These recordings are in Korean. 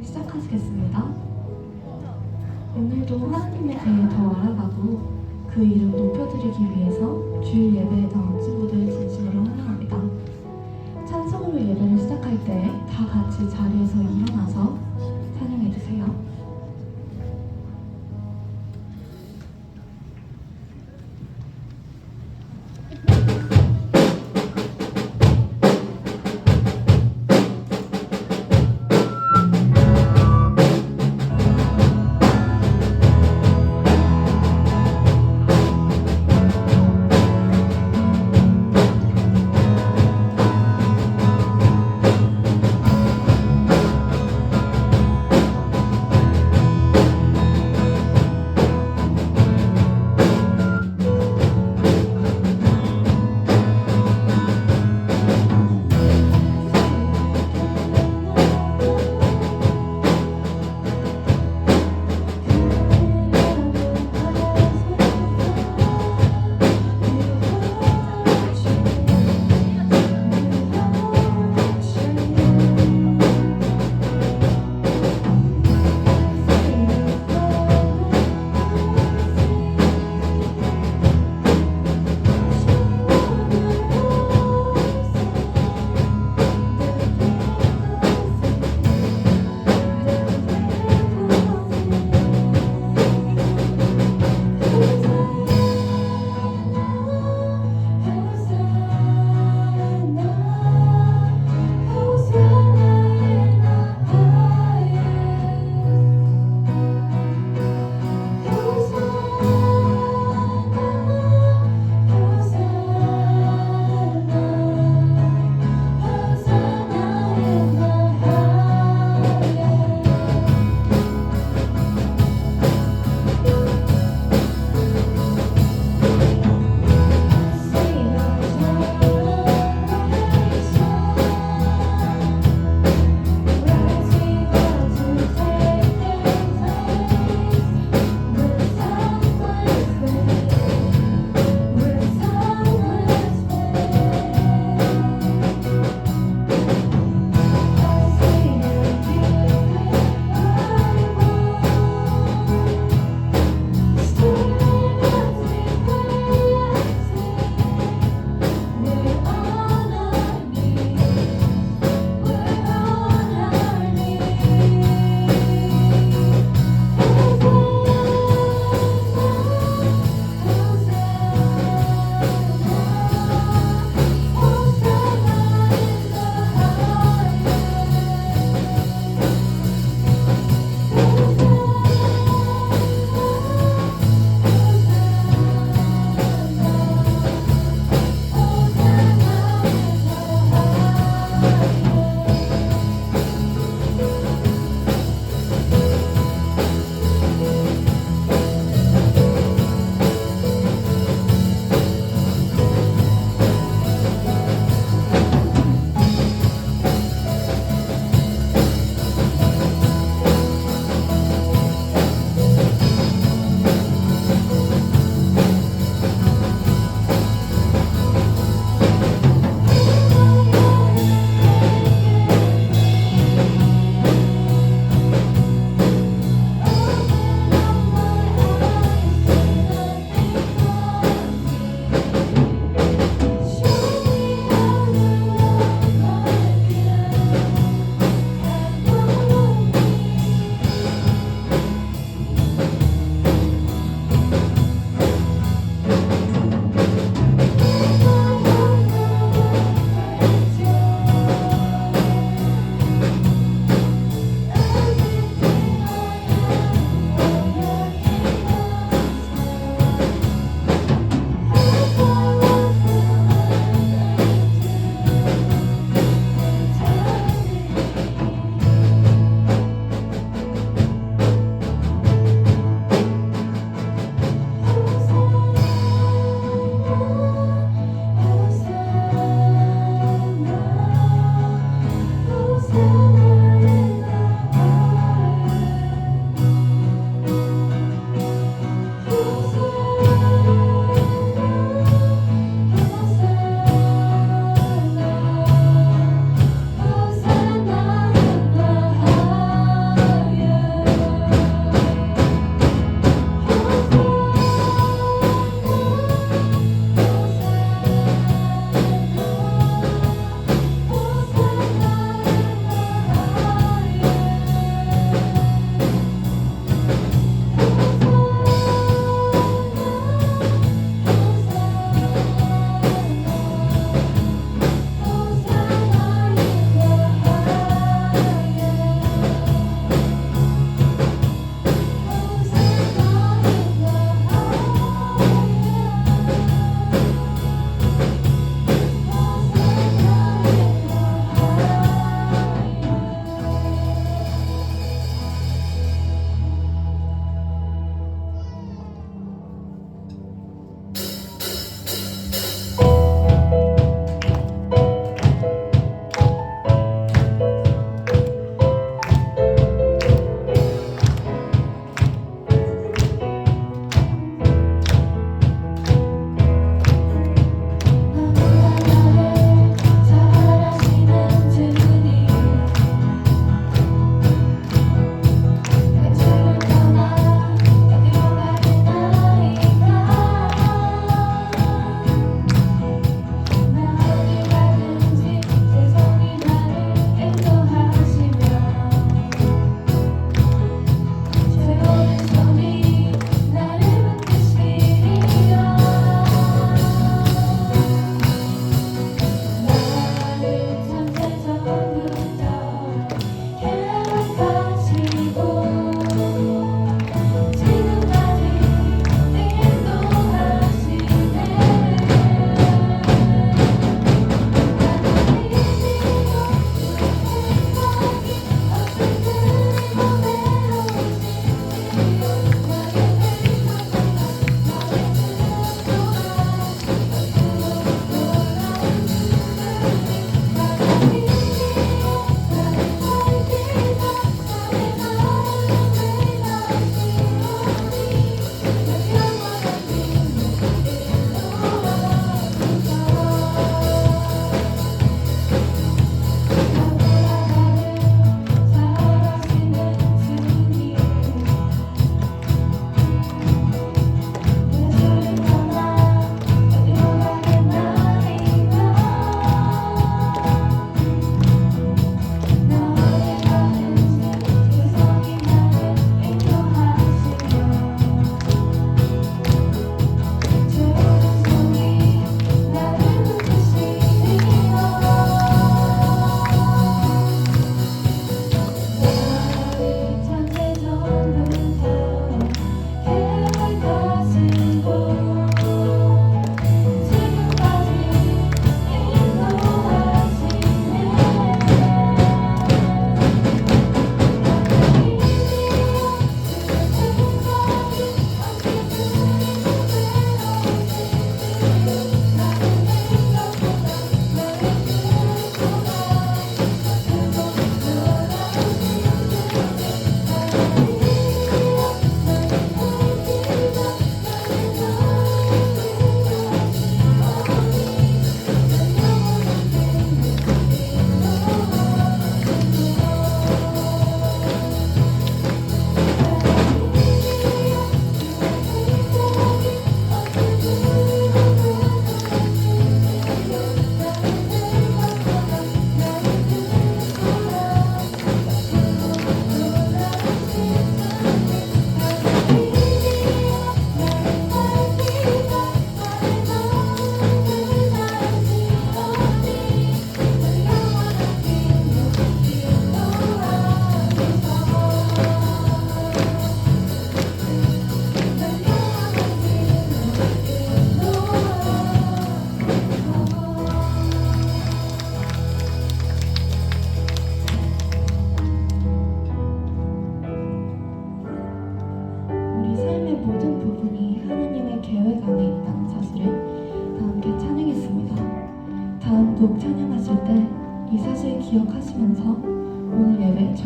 시작하시겠습니다. 오늘도 하나님에 대해 더 알아가고 그 이름 높여드리기 위해서 주일 예배에 나오신 분들 진심으로 환영합니다. 찬송으로 예배를 시작할 때 다 같이 자리에서 일어나서 찬양해주세요.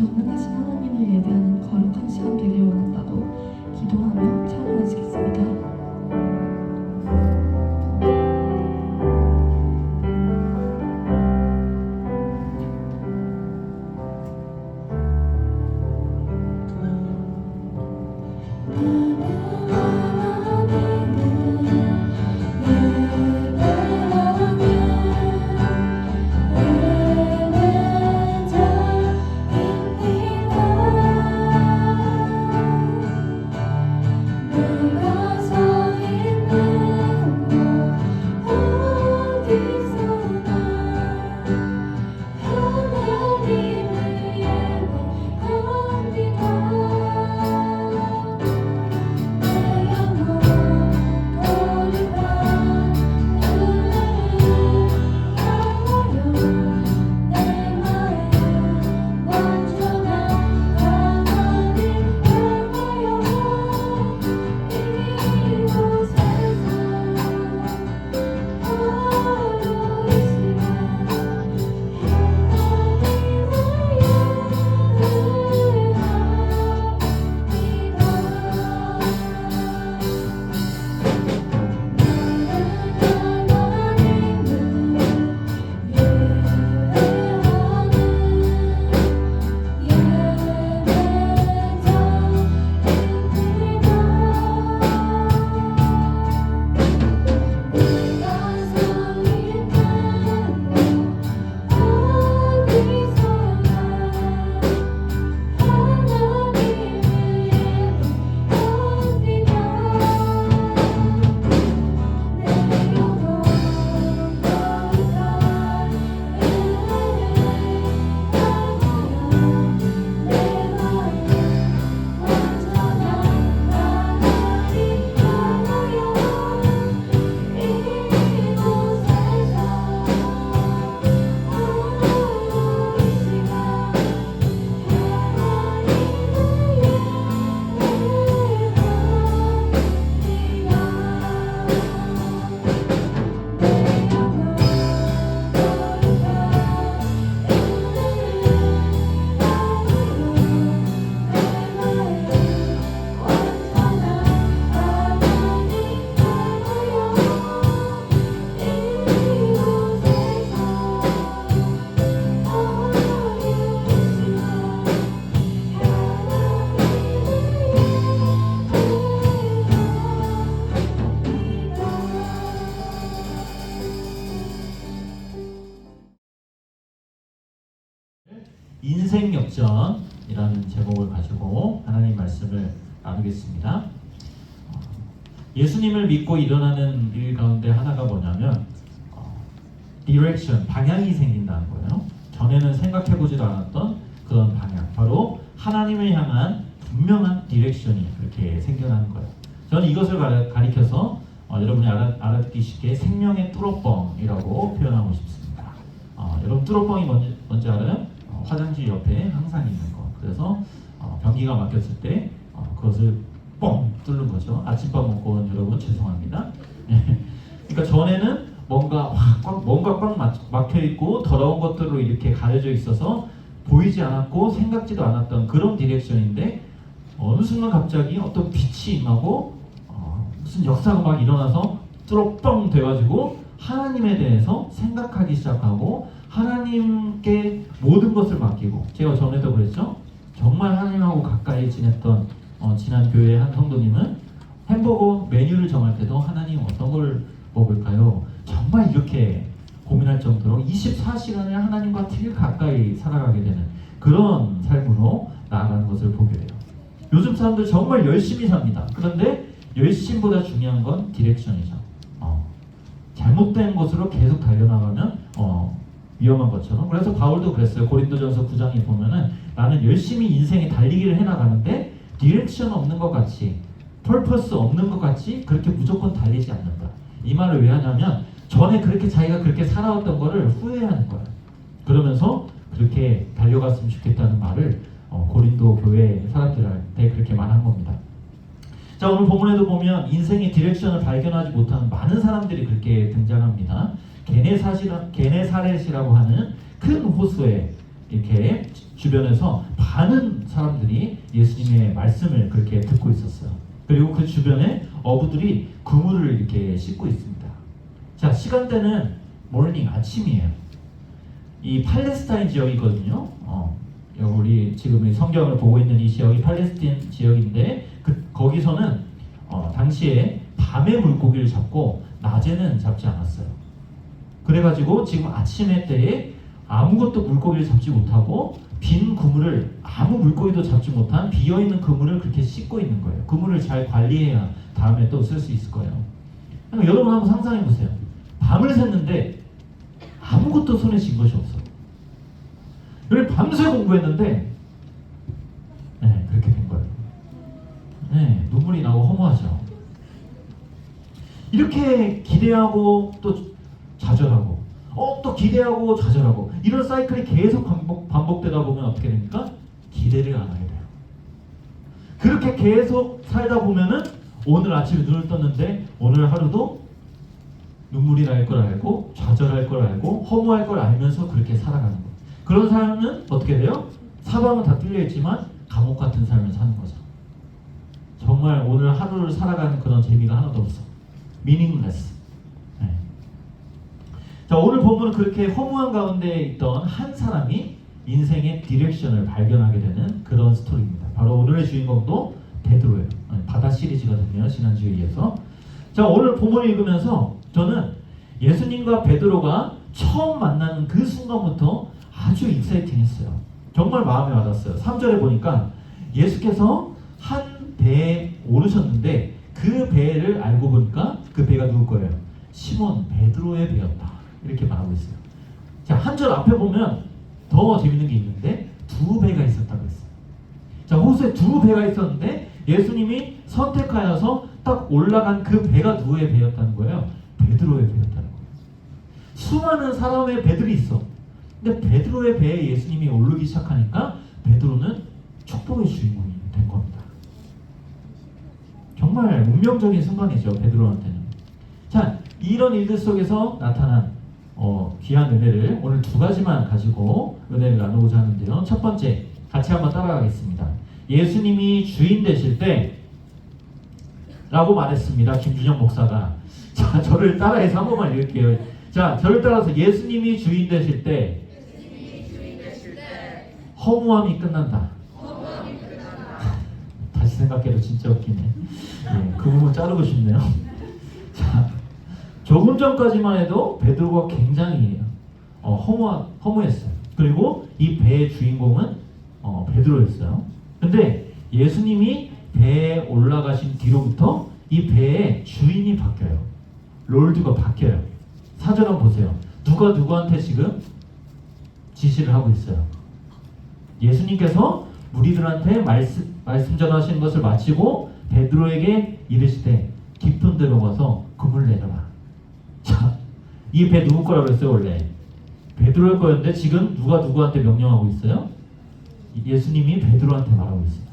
전능하신 하나님을 예배하는 거룩한 시간 되길 원한다고 기도하며 찬양하시겠습니다. 인생 역전이라는 제목을 가지고 하나님 말씀을 나누겠습니다. 예수님을 믿고 일어나는 일 가운데 하나가 뭐냐면 디렉션, 방향이 생긴다는 거예요. 전에는 생각해보지도 않았던 그런 방향, 바로 하나님을 향한 분명한 디렉션이 그렇게 생겨나는 거예요. 저는 이것을 가리켜서 여러분이 알아듣기 쉽게 생명의 뚫어뻥이라고 표현하고 싶습니다. 여러분 뚫어뻥이 뭔지 알아요? 화장실 옆에 항상 있는 거. 그래서 변기가 막혔을 때 그것을 뻥 뚫는 거죠. 아침밥 먹고 온 여러분 죄송합니다. 그러니까 전에는 뭔가 꽉 막혀 있고 더러운 것들로 이렇게 가려져 있어서 보이지 않았고 생각지도 않았던 그런 디렉션인데 어느 순간 갑자기 어떤 빛이 임하고 무슨 역사가 막 일어나서 뚫어뻥 돼가지고 하나님에 대해서 생각하기 시작하고 하나님께 모든 것을 맡기고, 제가 전에도 그랬죠? 정말 하나님하고 가까이 지냈던 지난 교회의 한 성도님은 햄버거 메뉴를 정할 때도 하나님 어떤 걸 먹을까요? 정말 이렇게 고민할 정도로 24시간을 하나님과 제일 가까이 살아가게 되는 그런 삶으로 나아가는 것을 보게 돼요. 요즘 사람들 정말 열심히 삽니다. 그런데 열심보다 중요한 건 디렉션이죠. 잘못된 곳으로 계속 달려나가면 위험한 것처럼. 그래서 바울도 그랬어요. 고린도전서 9장에 보면은 나는 열심히 인생에 달리기를 해나가는데 디렉션 없는 것 같이, 퍼포스 없는 것 같이 그렇게 무조건 달리지 않는다. 이 말을 왜 하냐면 전에 그렇게 자기가 그렇게 살아왔던 거를 후회하는 거예요. 그러면서 그렇게 달려갔으면 좋겠다는 말을 고린도 교회 사람들한테 그렇게 말한 겁니다. 자, 오늘 본문에도 보면 인생의 디렉션을 발견하지 못하는 많은 사람들이 그렇게 등장합니다. 게네사렛이라고 하는 큰 호수에 이렇게 주변에서 많은 사람들이 예수님의 말씀을 그렇게 듣고 있었어요. 그리고 그 주변에 어부들이 그물을 이렇게 씻고 있습니다. 자, 시간대는 모닝, 아침이에요. 이 팔레스타인 지역이거든요. 우리 지금 이 성경을 보고 있는 이 지역이 팔레스타인 지역인데 거기서는 당시에 밤에 물고기를 잡고 낮에는 잡지 않았어요. 그래가지고 지금 아침에 때에 아무것도 물고기를 잡지 못하고 빈 그물을 아무 물고기도 잡지 못한 비어있는 그물을 그렇게 씻고 있는 거예요. 그물을 잘 관리해야 다음에 또 쓸 수 있을 거예요. 그러니까 여러분 한번 상상해 보세요. 밤을 샜는데 아무것도 손에 쥔 것이 없어. 여기 밤새 공부했는데 그렇게 된 거예요. 눈물이 나고 허무하죠. 이렇게 기대하고 또 좌절하고 또 기대하고 좌절하고 이런 사이클이 계속 반복되다 보면 어떻게 됩니까? 기대를 안 하게 돼요. 그렇게 계속 살다 보면은 오늘 아침에 눈을 떴는데 오늘 하루도 눈물이 날 걸 알고 좌절할 걸 알고 허무할 걸 알면서 그렇게 살아가는 거예요. 그런 사람은 어떻게 돼요? 사방은 다 뚫려 있지만 감옥 같은 삶을 사는 거죠. 정말 오늘 하루를 살아가는 그런 재미가 하나도 없어. meaningless. 자, 오늘 본문은 그렇게 허무한 가운데 있던 한 사람이 인생의 디렉션을 발견하게 되는 그런 스토리입니다. 바로 오늘의 주인공도 베드로예요. 바다 시리즈거든요. 지난주에 이어서. 자, 오늘 본문을 읽으면서 저는 예수님과 베드로가 처음 만나는 그 순간부터 아주 익사이팅했어요. 정말 마음에 와닿았어요. 3절에 보니까 예수께서 한 배에 오르셨는데 그 배를 알고 보니까 그 배가 누구 거예요? 시몬 베드로의 배였다. 이렇게 말하고 있어요. 자, 한 절 앞에 보면 더 재밌는 게 있는데 두 배가 있었다고 했어요. 자, 호수에 두 배가 있었는데 예수님이 선택하여서 딱 올라간 그 배가 누구의 배였다는 거예요? 베드로의 배였다는 거예요. 수많은 사람의 배들이 있어. 근데 베드로의 배에 예수님이 오르기 시작하니까 베드로는 축복의 주인공이 된 겁니다. 정말 운명적인 순간이죠, 베드로한테는. 자, 이런 일들 속에서 나타난 귀한 은혜를 오늘 두 가지만 가지고 은혜를 나누고자 하는데요. 첫 번째, 같이 한번 따라가겠습니다. 예수님이 주인 되실 때 라고 말했습니다. 김준영 목사가. 자, 저를 따라해서 한 번만 읽을게요. 자, 저를 따라서 예수님이 주인 되실 때 허무함이 끝난다. 다시 생각해도 진짜 웃기네. 그 부분 자르고 싶네요. 자, 조금 전까지만 해도 베드로가 굉장히 허무했어요. 그리고 이 배의 주인공은 베드로였어요. 근데 예수님이 배에 올라가신 뒤로부터 이 배의 주인이 바뀌어요. 롤드가 바뀌어요. 사절 한번 보세요. 누가 누구한테 지금 지시를 하고 있어요. 예수님께서 무리들한테 말씀 전하시는 것을 마치고 베드로에게 이르시되 깊은 데로 가서 그물 내려라. 자, 이 배 누구 거라고 그랬어요? 원래 베드로의 거였는데 지금 누가 누구한테 명령하고 있어요? 예수님이 베드로한테 말하고 있어요.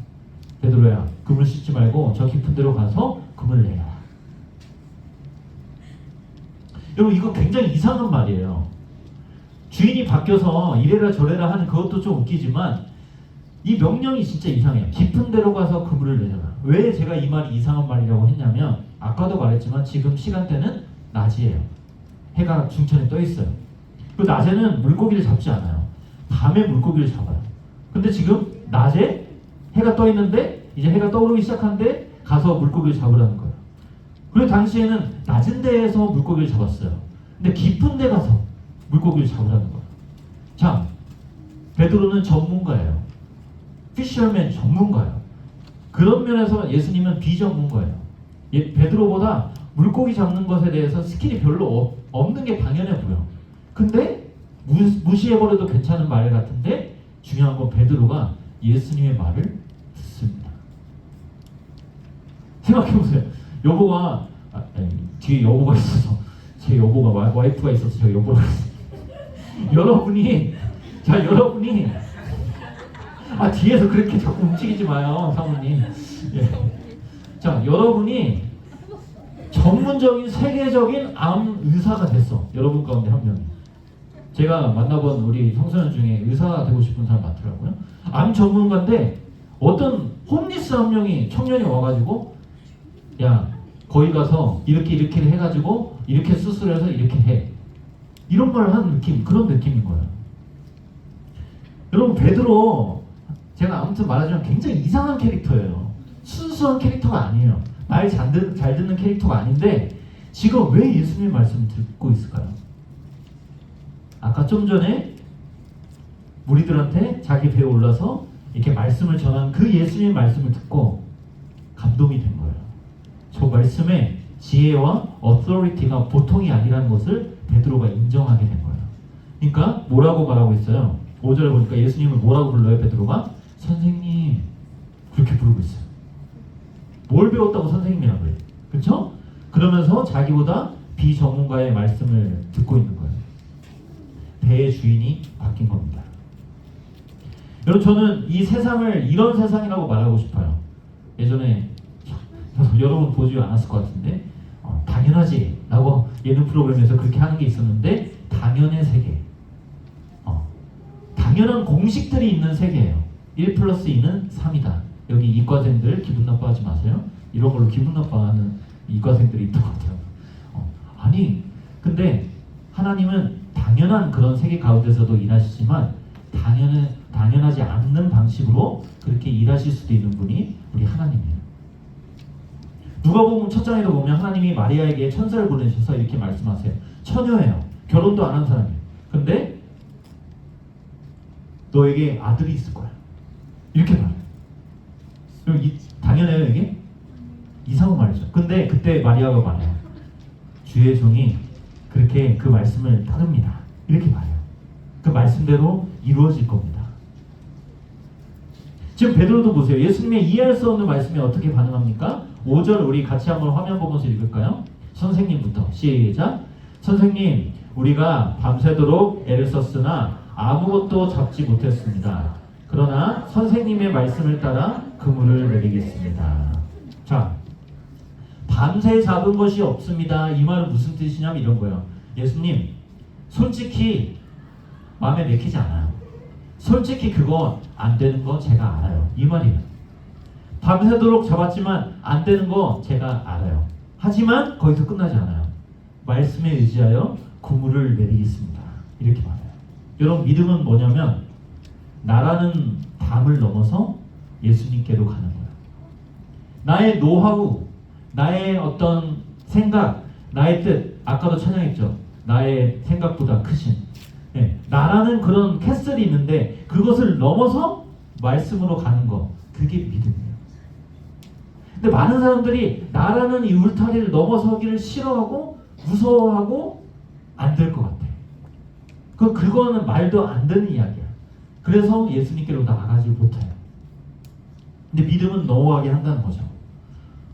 베드로야, 그물 씻지 말고 저 깊은 데로 가서 그물 내라. 여러분, 이거 굉장히 이상한 말이에요. 주인이 바뀌어서 이래라 저래라 하는 그것도 좀 웃기지만 이 명령이 진짜 이상해요. 깊은 데로 가서 그물을 내려라. 왜 제가 이 말이 이상한 말이라고 했냐면 아까도 말했지만 지금 시간대는 낮이에요. 해가 중천에 떠 있어요. 그 낮에는 물고기를 잡지 않아요. 밤에 물고기를 잡아요. 근데 지금 낮에 해가 떠 있는데 이제 해가 떠오르기 시작하는데 가서 물고기를 잡으라는 거예요. 그리고 당시에는 낮은 데에서 물고기를 잡았어요. 근데 깊은 데 가서 물고기를 잡으라는 거예요. 자, 베드로는 전문가예요. 피셔맨 전문가예요. 그런 면에서 예수님은 비전문가예요. 베드로보다 물고기 잡는 것에 대해서 스킬이 별로 없는 게 당연해 보여. 근데 무시해버려도 괜찮은 말 같은데 중요한 건 베드로가 예수님의 말을 듣습니다. 생각해보세요. 여보가 뒤에 여보가 있어서 제 여보가 와이프가 있어서 제가 여보라고 했어요. 여러분이 뒤에서 그렇게 자꾸 움직이지 마요, 사모님. 자, 여러분이 전문적인 세계적인 암 의사가 됐어. 여러분 가운데 한 명이. 제가 만나본 우리 청소년 중에 의사 되고 싶은 사람 많더라고요. 암 전문가인데 어떤 홈리스 한 명이 청년이 와가지고 야 거기 가서 이렇게 해가지고 이렇게 수술해서 이렇게 해 이런 걸 한 느낌 그런 느낌인 거예요. 여러분 베드로 제가 아무튼 말하자면 굉장히 이상한 캐릭터예요. 순수한 캐릭터가 아니에요. 말 잘 듣는 캐릭터가 아닌데 지금 왜 예수님 말씀을 듣고 있을까요? 아까 좀 전에 무리들한테 자기 배에 올라서 이렇게 말씀을 전한 그 예수님 말씀을 듣고 감동이 된 거예요. 저 말씀의 지혜와 어토리티가 보통이 아니라는 것을 베드로가 인정하게 된 거예요. 그러니까 뭐라고 말하고 있어요? 5절에 보니까 예수님을 뭐라고 불러요? 베드로가 선생님 그렇게 부르고 있어요. 뭘 배웠다고 선생님이라고 그래요? 그렇죠? 그러면서 자기보다 비전문가의 말씀을 듣고 있는 거예요. 배의 주인이 바뀐 겁니다. 여러분 저는 이 세상을 이런 세상이라고 말하고 싶어요. 예전에 여러분 보지 않았을 것 같은데 당연하지 라고 예능 프로그램에서 그렇게 하는 게 있었는데 당연의 세계 당연한 공식들이 있는 세계예요. 1 플러스 2는 3이다. 여기 이과생들 기분 나빠하지 마세요. 이런 걸로 기분 나빠하는 이과생들이 있던 것 같아요. 아니 근데 하나님은 당연한 그런 세계 가운데서도 일하시지만 당연하지 않는 방식으로 그렇게 일하실 수도 있는 분이 우리 하나님이에요. 누가복음 첫 장에도 보면 하나님이 마리아에게 천사를 보내셔서 이렇게 말씀하세요. 처녀예요. 결혼도 안 한 사람이에요. 근데 너에게 아들이 있을 거야. 이렇게 말해요. 그럼 당연해요 이게? 이상한 말이죠. 근데 그때 마리아가 말해요. 주의 종이 그렇게 그 말씀을 따릅니다. 이렇게 말해요. 그 말씀대로 이루어질 겁니다. 지금 베드로도 보세요. 예수님의 이해할 수 없는 말씀에 어떻게 반응합니까? 5절 우리 같이 한번 화면 보면서 읽을까요? 선생님부터 시작. 선생님 우리가 밤새도록 애를 썼으나 아무것도 잡지 못했습니다. 그러나 선생님의 말씀을 따라 그물을 내리겠습니다. 자, 밤새 잡은 것이 없습니다. 이 말은 무슨 뜻이냐면 이런 거예요. 예수님 솔직히 마음에 내키지 않아요. 솔직히 그거 안 되는 거 제가 알아요. 이 말이에요. 밤새도록 잡았지만 안 되는 거 제가 알아요. 하지만 거기서 끝나지 않아요. 말씀에 의지하여 그물을 내리겠습니다. 이렇게 말해요. 여러분 믿음은 뭐냐면 나라는 담을 넘어서 예수님께로 가는 거예요. 나의 노하우, 나의 어떤 생각, 나의 뜻, 아까도 찬양했죠. 나의 생각보다 크신 나라는 그런 캐슬이 있는데 그것을 넘어서 말씀으로 가는 거, 그게 믿음이에요. 근데 많은 사람들이 나라는 이 울타리를 넘어서기를 싫어하고 무서워하고 안 될 것 같아. 그거는 말도 안 되는 이야기야. 그래서 예수님께로 나아가지 못해요. 근데 믿음은 넘어가게 한다는 거죠.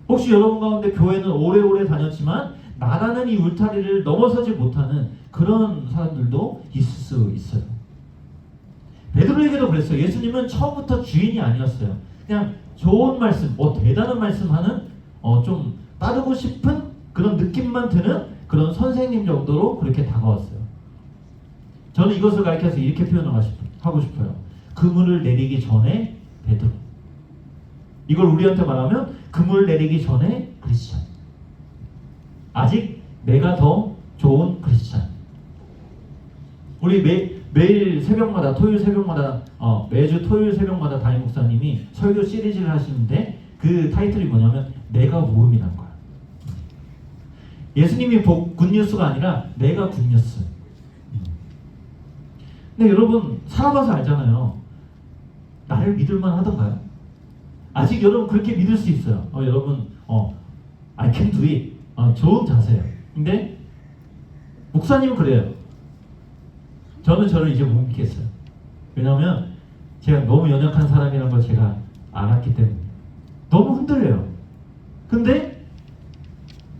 혹시 여러분 가운데 교회는 오래오래 다녔지만 나라는 이 울타리를 넘어서지 못하는 그런 사람들도 있을 수 있어요. 베드로에게도 그랬어요. 예수님은 처음부터 주인이 아니었어요. 그냥 좋은 말씀, 대단한 말씀하는 좀 따르고 싶은 그런 느낌만 드는 그런 선생님 정도로 그렇게 다가왔어요. 저는 이것을 가르쳐서 이렇게 표현을 하고 싶어요. 그물을 내리기 전에 베드로. 이걸 우리한테 말하면 그물 내리기 전에 크리스찬. 아직 내가 더 좋은 크리스찬. 우리 매일 새벽마다 토요일 새벽마다 매주 토요일 새벽마다 담임 목사님이 설교 시리즈를 하시는데 그 타이틀이 뭐냐면 내가 모험이란 거야. 예수님이 굿뉴스가 아니라 내가 굿뉴스. 근데 여러분 살아봐서 알잖아요. 나를 믿을만 하던가요? 아직 여러분 그렇게 믿을 수 있어요. 여러분 I can do it. 좋은 자세예요. 근데 목사님은 그래요. 저는 이제 못 믿겠어요. 왜냐하면 제가 너무 연약한 사람이라는 걸 제가 알았기 때문에 너무 흔들려요. 근데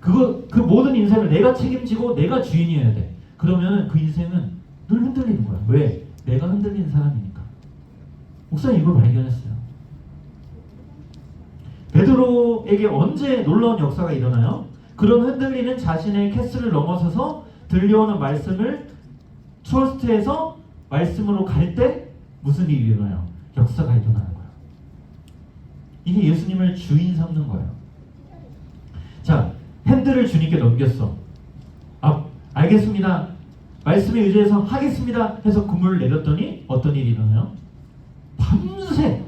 그 모든 인생을 내가 책임지고 내가 주인이어야 돼. 그러면 그 인생은 늘 흔들리는 거야. 왜? 내가 흔들리는 사람이니까. 목사님 이걸 발견했어요. 베드로에게 언제 놀라운 역사가 일어나요? 그런 흔들리는 자신의 캐슬을 넘어서서 들려오는 말씀을 트러스트에서 말씀으로 갈 때 무슨 일이 일어나요? 역사가 일어나는 거예요. 이게 예수님을 주인 삼는 거예요. 자, 핸들을 주님께 넘겼어. 알겠습니다. 말씀에 의지해서 하겠습니다 해서 그물을 내렸더니 어떤 일이 일어나요? 밤새,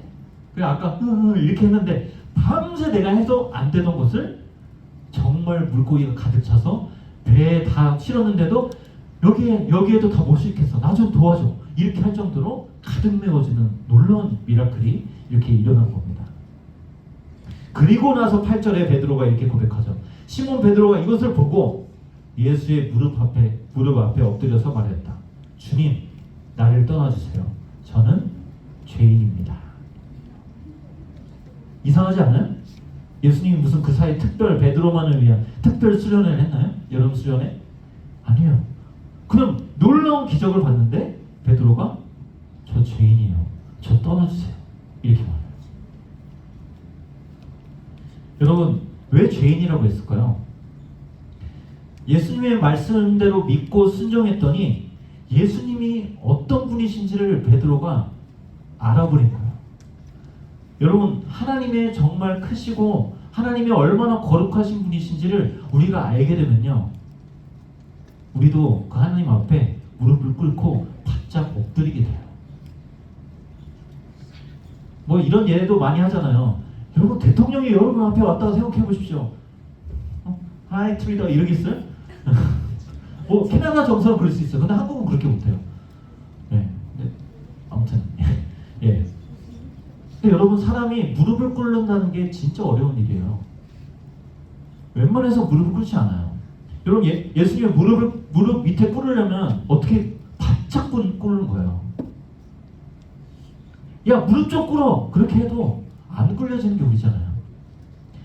그래 아까 이렇게 했는데 밤새 내가 해도 안 되던 것을 정말 물고기가 가득 차서 배에 다 실었는데도 여기에도 다 못 싣겠어. 나 좀 도와줘. 이렇게 할 정도로 가득 메워지는 놀라운 미라클이 이렇게 일어난 겁니다. 그리고 나서 8절에 베드로가 이렇게 고백하죠. 시몬 베드로가 이것을 보고 예수의 무릎 앞에 엎드려서 말했다. 주님, 나를 떠나주세요. 저는 죄인입니다. 이상하지 않아요? 예수님이 무슨 그 사이 베드로만을 위한 특별 수련을 했나요? 여름 수련회? 아니에요. 그냥 놀라운 기적을 봤는데 베드로가 저 죄인이에요. 저 떠나주세요. 이렇게 말해요. 여러분, 왜 죄인이라고 했을까요? 예수님의 말씀대로 믿고 순종했더니 예수님이 어떤 분이신지를 베드로가 알아버린 거예요. 여러분, 하나님의 정말 크시고 하나님이 얼마나 거룩하신 분이신지를 우리가 알게 되면요, 우리도 그 하나님 앞에 무릎을 꿇고 바짝 엎드리게 돼요. 뭐 이런 예도 많이 하잖아요. 여러분, 대통령이 여러분 앞에 왔다고 생각해 보십시오. 하이 트리더 이러겠어요? 뭐 캐나다 정서는 그럴 수 있어요. 근데 한국은 그렇게 못해요. 네, 아무튼 예. 근데 여러분, 사람이 무릎을 꿇는다는 게 진짜 어려운 일이에요. 웬만해서 무릎을 꿇지 않아요. 여러분, 예수님의 무릎 밑에 꿇으려면 어떻게 바짝 꿇는 거예요. 야, 무릎 좀 꿇어. 그렇게 해도 안 꿇려지는 게 우리잖아요.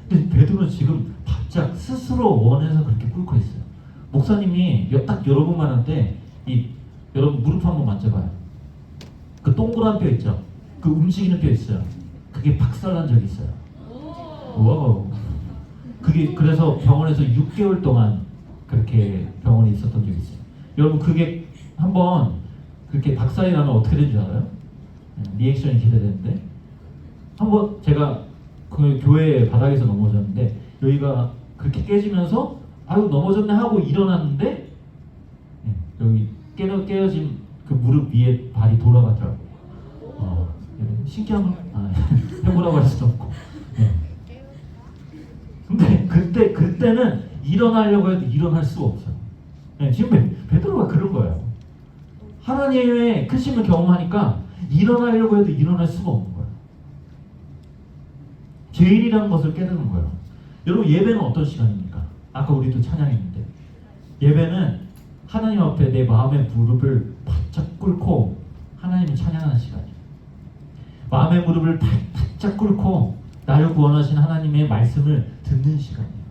근데 베드로는 지금 바짝 스스로 원해서 그렇게 꿇고 있어요. 목사님이 딱 여러분만 한데 여러분 무릎 한번 만져봐요. 그 동그란 뼈 있죠? 그 움직이는 뼈 있어요. 그게 박살난 적이 있어요. 와우. 그게 그래서 병원에서 6개월 동안 그렇게 병원에 있었던 적이 있어요. 여러분, 그게 한번 그렇게 박살이 나면 어떻게 되는 줄 알아요? 리액션이 기대되는데, 한번 제가 그 교회 바닥에서 넘어졌는데 여기가 그렇게 깨지면서 아유 넘어졌네 하고 일어났는데 여기 깨어진 그 무릎 위에 발이 돌아가더라고요. 신기한 해보라고 할 수도 없고. 근데 그때는 일어나려고 해도 일어날 수가 없어요. 지금 베드로가 그런 거예요. 하나님의 크심을 경험하니까 일어나려고 해도 일어날 수가 없는 거예요. 죄인이라는 것을 깨닫는 거예요. 여러분, 예배는 어떤 시간입니까? 아까 우리도 찬양했는데, 예배는 하나님 앞에 내 마음의 무릎을 바짝 꿇고 하나님을 찬양하는 시간이에요. 마음의 무릎을 바짝 꿇고 나를 구원하신 하나님의 말씀을 듣는 시간이에요.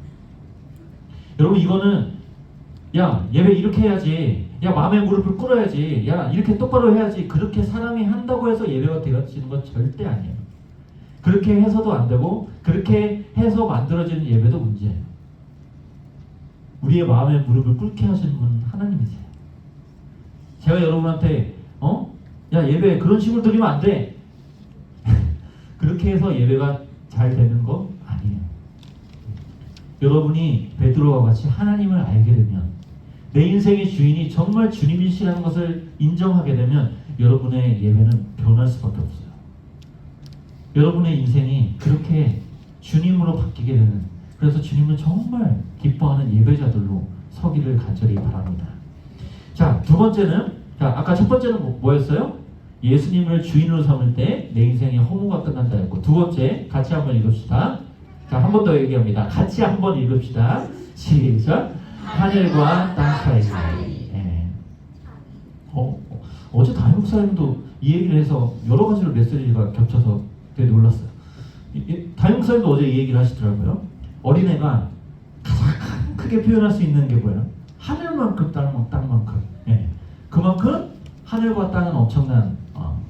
여러분, 이거는 야, 예배 이렇게 해야지, 야, 마음의 무릎을 꿇어야지, 야, 이렇게 똑바로 해야지, 그렇게 사람이 한다고 해서 예배가 되어지는 건 절대 아니에요. 그렇게 해서도 안 되고 그렇게 해서 만들어지는 예배도 문제예요. 우리의 마음의 무릎을 꿇게 하시는 분은 하나님이세요. 제가 여러분한테 야, 예배 그런 식으로 드리면 안 돼. 그렇게 해서 예배가 잘 되는 거 아니에요. 여러분이 베드로와 같이 하나님을 알게 되면, 내 인생의 주인이 정말 주님이시라는 것을 인정하게 되면 여러분의 예배는 변할 수밖에 없어요. 여러분의 인생이 그렇게 주님으로 바뀌게 되는, 그래서 주님을 정말 기뻐하는 예배자들로 서기를 간절히 바랍니다. 자, 두 번째는, 아까 첫 번째는 뭐였어요? 예수님을 주인으로 삼을 때 내 인생의 허무가 끝난다 했고, 두 번째 같이 한번 읽읍시다. 자, 한 번 더 얘기합니다. 같이 한번 읽읍시다. 시작. 하늘과 땅 사이. 네. 어제 담임 목사님도 이 얘기를 해서 여러 가지로 메시지가 겹쳐서 되게 놀랐어요. 담임 목사님도 어제 이 얘기를 하시더라고요. 어린애가 가장 크게 표현할 수 있는 게 뭐예요? 하늘만큼 땅만큼. 네. 그만큼 하늘과 땅은 엄청난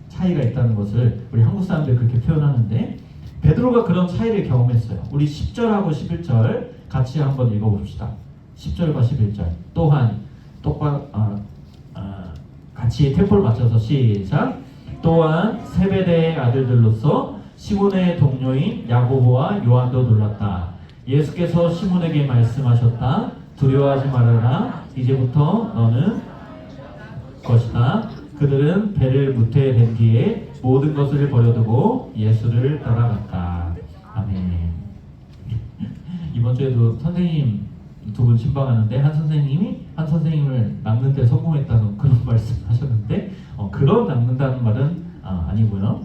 차이가 있다는 것을 우리 한국 사람들이 그렇게 표현하는데, 베드로가 그런 차이를 경험했어요. 우리 10절하고 11절 같이 한번 읽어봅시다. 10절과 11절. 또한 같이 템포를 맞춰서 시작. 또한 세베대의 아들들로서 시몬의 동료인 야고보와 요한도 놀랐다. 예수께서 시몬에게 말씀하셨다. 두려워하지 말아라. 이제부터 너는 것이다. 그들은 배를 무태된 뒤에 모든 것을 버려두고 예수를 따라갔다. 아멘. 이번 주에도 선생님 두 분 신방하는데 한 선생님을 낚는 데 성공했다는 그런 말씀하셨는데 그런 낚는다는 말은 아니고요.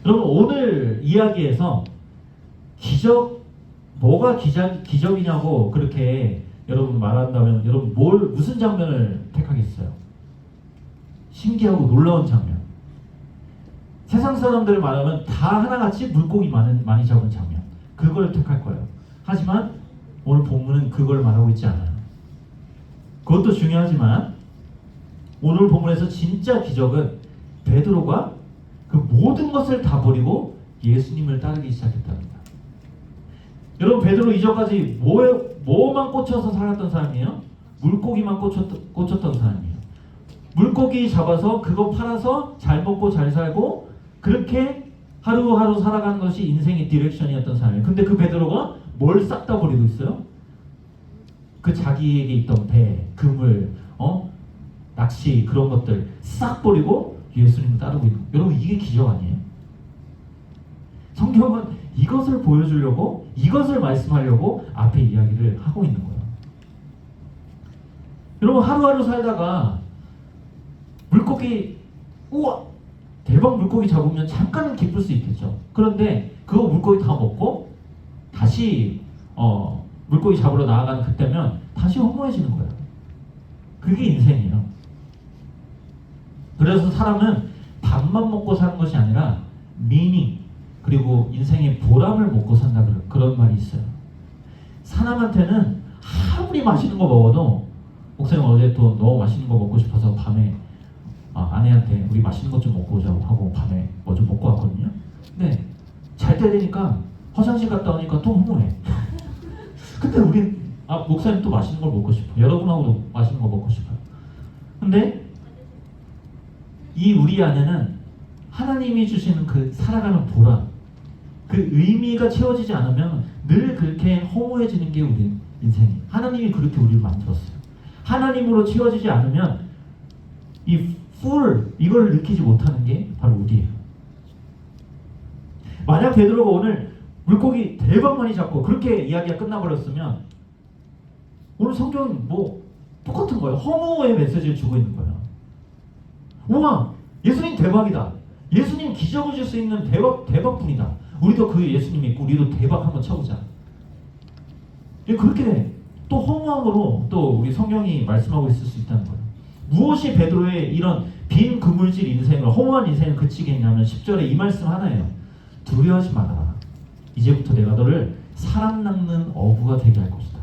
여러분 오늘 이야기에서 뭐가 기적이냐고 그렇게 여러분 말한다면 여러분 무슨 장면을 택하겠어요? 신기하고 놀라운 장면. 세상 사람들을 말하면 다 하나같이 물고기 많이 잡은 장면. 그걸 택할 거예요. 하지만 오늘 본문은 그걸 말하고 있지 않아요. 그것도 중요하지만 오늘 본문에서 진짜 기적은 베드로가 그 모든 것을 다 버리고 예수님을 따르기 시작했답니다. 여러분 베드로 이전까지 뭐만 꽂혀서 살았던 사람이에요? 물고기만 꽂혔던 사람이에요. 물고기 잡아서 그거 팔아서 잘 먹고 잘 살고 그렇게 하루하루 살아가는 것이 인생의 디렉션이었던 사람이에요. 근데 그 베드로가 뭘 싹 다 버리고 있어요? 그 자기에게 있던 배, 그물, 낚시 그런 것들 싹 버리고 예수님을 따르고 있는 거예요. 여러분 이게 기적 아니에요? 성경은 이것을 보여주려고 이것을 말씀하려고 앞에 이야기를 하고 있는 거예요. 여러분 하루하루 살다가 물고기 우와 대박 물고기 잡으면 잠깐은 기쁠 수 있겠죠. 그런데 그거 물고기 다 먹고 다시 물고기 잡으러 나아가는 그때면 다시 허무해지는 거예요. 그게 인생이에요. 그래서 사람은 밥만 먹고 사는 것이 아니라 미닝 그리고 인생의 보람을 먹고 산다 그런 말이 있어요. 사람한테는 아무리 맛있는 거 먹어도 목사님 어제 또 너무 맛있는 거 먹고 싶어서 밤에 아내한테 우리 맛있는 것 좀 먹고 오자고 하고 밤에 뭐 좀 먹고 왔거든요. 근데 잘 때 되니까 화장실 갔다 오니까 또 허무해. 근데 우린 목사님 또 맛있는 걸 먹고 싶어. 여러분하고도 맛있는 거 먹고 싶어요. 근데 이 우리 안에는 하나님이 주시는 그 살아가는 보람, 그 의미가 채워지지 않으면 늘 그렇게 허무해지는 게 우리 인생이에요. 하나님이 그렇게 우리를 만들었어요. 하나님으로 채워지지 않으면 이 이걸 느끼지 못하는 게 바로 우리예요. 만약 베드로가 오늘 물고기 대박 많이 잡고 그렇게 이야기가 끝나버렸으면 오늘 성경은 똑같은 거예요. 허무의 메시지를 주고 있는 거예요. 우와 예수님 대박이다. 예수님 기적을 줄 수 있는 대박분이다. 우리도 그 예수님 믿고 우리도 대박 한번 쳐보자. 그렇게 또 허무함으로 또 우리 성경이 말씀하고 있을 수 있다는 거예요. 무엇이 베드로의 이런 빈 그물질 인생을 허무한 인생을 그치게 했냐면 10절에 이 말씀 하나예요. 두려워하지 말아라. 이제부터 내가 너를 사람 낚는 어부가 되게 할 것이다.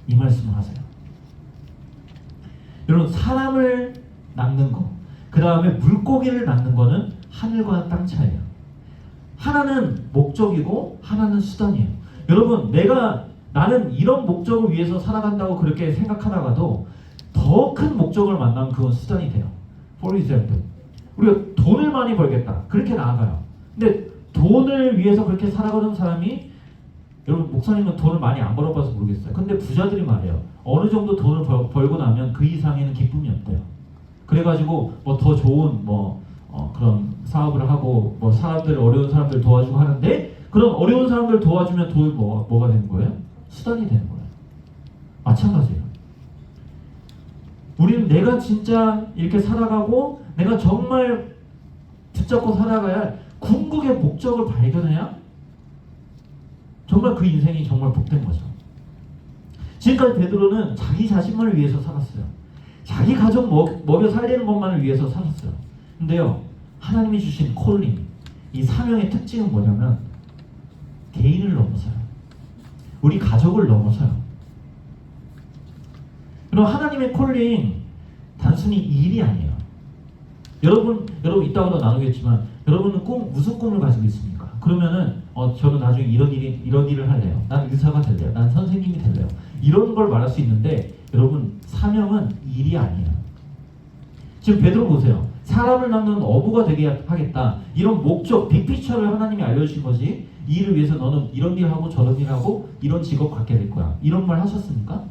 이 말씀을 하세요. 여러분 사람을 낚는 거, 그 다음에 물고기를 낚는 거는 하늘과 땅 차이예요. 하나는 목적이고 하나는 수단이에요. 여러분 나는 이런 목적을 위해서 살아간다고 그렇게 생각하다가도 더 큰 목적을 만나면 그건 수단이 돼요. For example, 우리가 돈을 많이 벌겠다. 그렇게 나아가요. 근데 돈을 위해서 그렇게 살아가는 사람이 여러분 목사님은 돈을 많이 안 벌어봐서 모르겠어요. 근데 부자들이 말해요. 어느 정도 돈을 벌고 나면 그 이상에는 기쁨이 없대요. 그래가지고 더 좋은 그런 사업을 하고 어려운 사람들 도와주고 하는데 그런 어려운 사람들 도와주면 돈이 뭐가 되는 거예요? 수단이 되는 거예요. 마찬가지예요. 우리는 내가 진짜 이렇게 살아가고 내가 정말 붙잡고 살아가야 할 궁극의 목적을 발견해야 정말 그 인생이 정말 복된 거죠. 지금까지 베드로는 자기 자신만을 위해서 살았어요. 자기 가족 먹여 살리는 것만을 위해서 살았어요. 근데요 하나님이 주신 콜링, 이 사명의 특징은 뭐냐면 개인을 넘어서요. 우리 가족을 넘어서요. 그럼 하나님의 콜링 단순히 일이 아니에요. 여러분 이따가도 나누겠지만 여러분은 무슨 꿈을 가지고 있습니까? 그러면은 저는 나중에 이런 일을 할래요. 난 의사가 될래요. 난 선생님이 될래요. 이런 걸 말할 수 있는데 여러분 사명은 일이 아니에요. 지금 베드로 보세요. 사람을 낳는 어부가 되게 하겠다. 이런 목적, 빅피처를 하나님이 알려주신 거지. 이 일을 위해서 너는 이런 일 하고 저런 일 하고 이런 직업 갖게 될 거야. 이런 말 하셨습니까?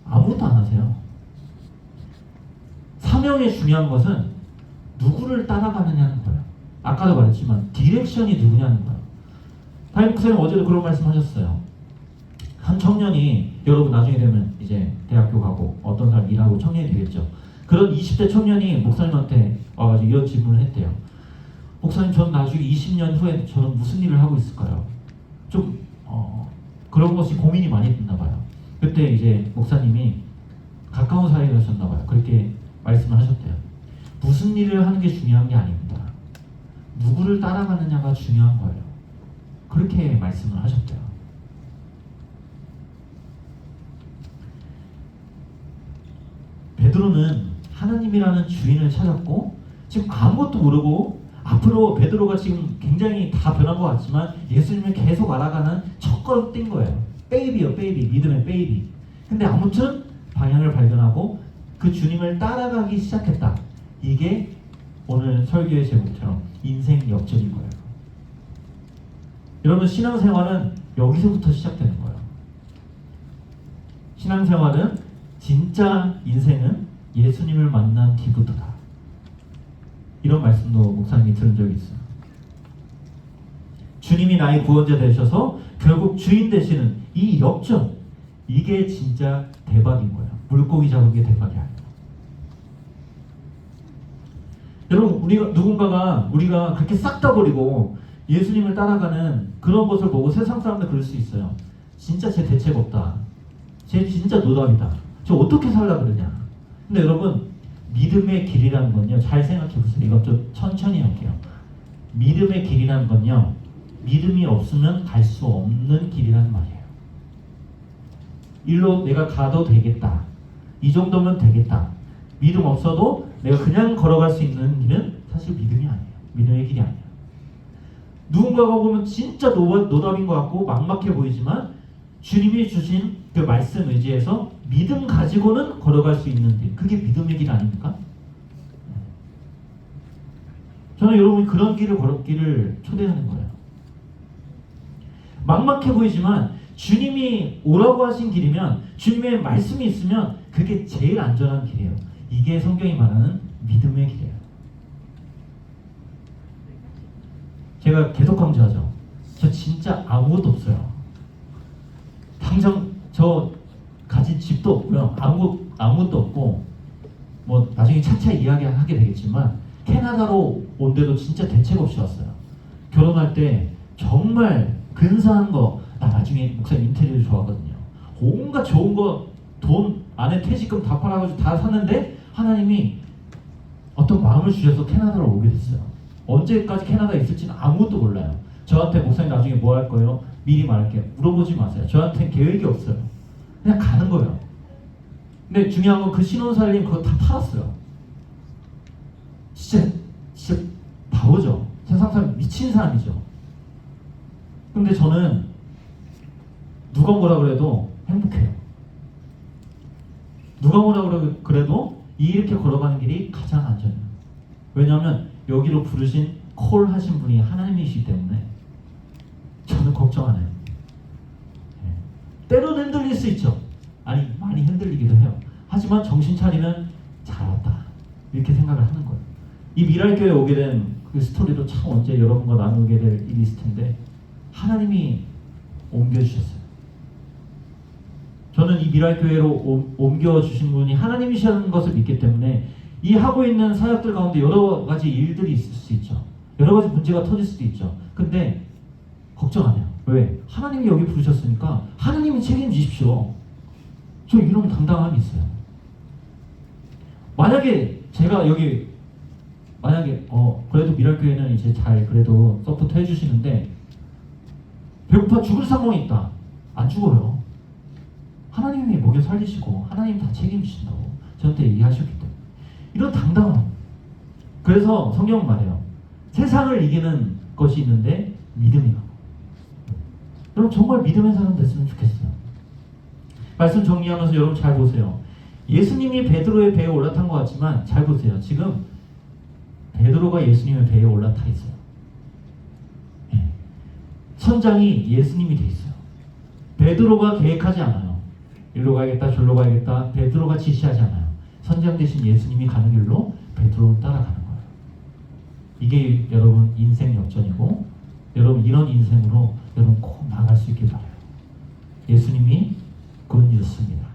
아무것도 안 하세요. 사명의 중요한 것은 누구를 따라가느냐는 거예요. 아까도 말했지만 디렉션이 누구냐는 거예요. 담임 목사님 어제도 그런 말씀하셨어요. 한 청년이 여러분 나중에 되면 이제 대학교 가고 어떤 사람 일하고 청년이 되겠죠. 그런 20대 청년이 목사님한테 와가지고 이런 질문을 했대요. 목사님, 전 나중에 20년 후에 저는 무슨 일을 하고 있을까요? 좀 그런 것이 고민이 많이 됐나 봐요. 그때 이제 목사님이 가까운 사이에 하셨나 봐요. 그렇게 말씀을 하셨대요. 무슨 일을 하는 게 중요한 게 아닙니다. 누구를 따라가느냐가 중요한 거예요. 그렇게 말씀을 하셨대요. 베드로는 하나님이라는 주인을 찾았고 지금 아무것도 모르고 앞으로 베드로가 지금 굉장히 다 변한 것 같지만 예수님을 계속 알아가는 첫걸음 뛴 거예요. 베이비요, 베이비. 믿음의 베이비. 근데 아무튼 방향을 발견하고 그 주님을 따라가기 시작했다. 이게 오늘 설교의 제목처럼 인생 역전인 거예요. 여러분, 신앙생활은 여기서부터 시작되는 거예요. 신앙생활은 진짜 인생은 예수님을 만난 뒤부터다. 이런 말씀도 목사님이 들은 적이 있어요. 주님이 나의 구원자 되셔서 결국 주인 되시는 이 역전, 이게 진짜 대박인 거예요. 물고기 잡은 게 대박이 아니에요. 여러분, 우리가 그렇게 싹 다 버리고 예수님을 따라가는 그런 것을 보고 세상 사람들 그럴 수 있어요. 진짜 쟤 대책 없다. 쟤 진짜 노답이다. 저 어떻게 살라 그러냐. 근데 여러분, 믿음의 길이라는 건요, 잘 생각해 보세요. 이건 좀 천천히 할게요. 믿음의 길이라는 건요, 믿음이 없으면 갈 수 없는 길이라는 말이에요. 일로 내가 가도 되겠다. 이 정도면 되겠다. 믿음 없어도 내가 그냥 걸어갈 수 있는 길은 사실 믿음이 아니에요. 믿음의 길이 아니에요. 누군가가 보면 진짜 노답인 것 같고 막막해 보이지만 주님이 주신 그 말씀 의지해서 믿음 가지고는 걸어갈 수 있는 길, 그게 믿음의 길 아닙니까? 저는 여러분이 그런 길을 걸었기를 초대하는 거예요. 막막해 보이지만 주님이 오라고 하신 길이면, 주님의 말씀이 있으면 그게 제일 안전한 길이에요. 이게 성경이 말하는 믿음의 길이에요. 제가 계속 강조하죠. 저 진짜 아무것도 없어요. 당장 저 가진 집도 없고요. 아무것도 없고, 뭐 나중에 차차 이야기하게 되겠지만 캐나다로 온 데도 진짜 대책 없이 왔어요. 결혼할 때 정말 근사한 거, 나 나중에 목사님 인테리어 좋아하거든요. 온갖 좋은 거 돈 안에 퇴직금 다 팔아가지고 다 샀는데 하나님이 어떤 마음을 주셔서 캐나다로 오게 됐어요. 언제까지 캐나다에 있을지는 아무것도 몰라요. 저한테 목사님 나중에 뭐 할 거예요? 미리 말할게요. 물어보지 마세요. 저한테는 계획이 없어요. 그냥 가는 거예요. 근데 중요한 건 그 신혼살림 그거 다 팔았어요. 진짜 바보죠. 세상 사람 미친 사람이죠. 근데 저는 누가 뭐라 그래도 행복해요. 누가 뭐라 그래도 이렇게 걸어가는 길이 가장 안전해요. 왜냐하면 여기로 부르신 콜 하신 분이 하나님이시기 때문에 저는 걱정 안 해요. 때로는 흔들릴 수 있죠. 아니, 많이 흔들리기도 해요. 하지만 정신 차리면 잘 왔다, 이렇게 생각을 하는 거예요. 이 미랄교회에 오게 된 그 스토리도 참 언제 여러분과 나누게 될 일이 있을 텐데 하나님이 옮겨주셨어요. 저는 이 미랄교회로 옮겨주신 분이 하나님이시라는 것을 믿기 때문에 이 하고 있는 사역들 가운데 여러 가지 일들이 있을 수 있죠. 여러 가지 문제가 터질 수도 있죠. 근데 걱정 안 해요. 왜? 하나님이 여기 부르셨으니까 하나님이 책임지십시오. 저 이런 당당함이 있어요. 만약에 제가 여기 그래도 미랄교회는 이제 잘 그래도 서포트 해주시는데 배고파 죽을 상황이 있다. 안 죽어요. 하나님이 먹여 살리시고 하나님 다 책임지신다고 저한테 얘기하셨기 때문에 이런 당당함. 그래서 성경은 말해요. 세상을 이기는 것이 있는데 믿음이가. 여러분 정말 믿음의 사람 됐으면 좋겠어요. 말씀 정리하면서 여러분 잘 보세요. 예수님이 베드로의 배에 올라탄 것 같지만 잘 보세요. 지금 베드로가 예수님의 배에 올라타 있어요. 예. 선장이 예수님이 돼 있어요. 베드로가 계획하지 않아요. 이리로 가야겠다 저리로 가야겠다 베드로가 지시하지 않아요. 선장 대신 예수님이 가는 길로 베드로는 따라가는 거예요. 이게 여러분 인생 역전이고 여러분 이런 인생으로 여러분 꼭 나갈 수 있길 바라요. 예수님이 굿 뉴스입니다.